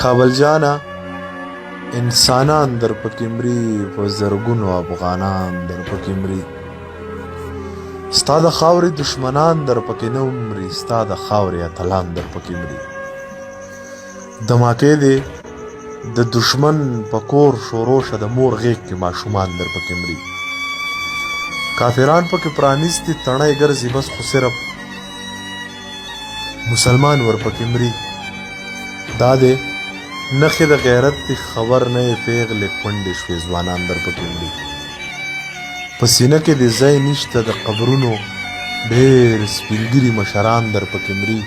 کابل جانا انسانان در پکې مري په زرګونو افغانان در پکې مري ستا د خاورې دشمنان در پکې نه مري ستا د خاورې اتلان در پکې مري دماکې دې د دشمن په کور شورو شه د مور غېږ کې ماشومان در پکې مري کافران پکې پرانیستي تڼۍ ګرځي بس خو صرف مسلمان ور پکې مري دا دې نخې د غیرت دی خبر نه یې پیغلې کونډې شوې ځوانان در پکې مري په سینه کې دې ځای نشته د قبرونو ډېر سپینګیري مشران در پکې مري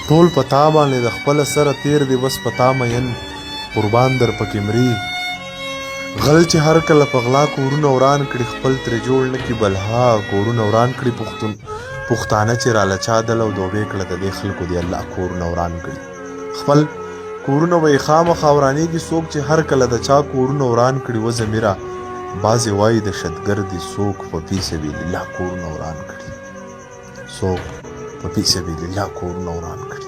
ټول په تا باندې د خپله سره تیر دی بس په تا مین قربان در پکې مري غل چې هر کله په غلا کورونه وران کړي خپل ترې جوړ نه کړي بلها کورونه وران کړي پښتانه چې راله چا دل او دوبې کړه د دې خلکو دی الله کورونه وران کړي خپل کورونه به یې خامخا ورانېږي څوک چې هر کله د چا کورونه وران کړي و ضمیره بعضې وایي د شتګردي څوک په فی سبیل الله کورونه وران کړي څوک په فی سبیل الله کورونه وران کړي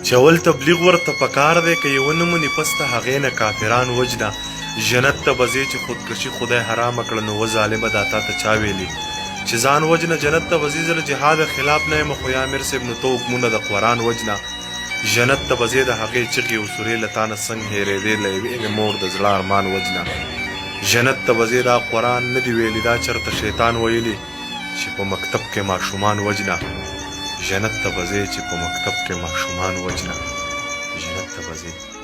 چې اول تبلیغ ورته پکار دی که یې ونه مني پس د هغې نه کافران وجنه جنت ته به ځې چې خودکشي خدای حرامه کړه نو و ظالمه دا تا ته چا ویلي چې ځان وجنه جنت ته به ځې زه له جهاد خلاف نه یم خو یا امیر صاحب نو ته حکمونه د قرآن وجنه جنت ته به ځې د هغې چغې او سورې له تا نه څنګه هېرېدې له یوې مې مور د زړه ارمان وجنه جنت ته به ځې دا قرآن نه دي ویلي دا چېرته شیطان ویلي چې په مکتب کې ماشومان وجنه جنت ته به ځې چې په مکتب کې ماشومان وجنه جنت ته به ځې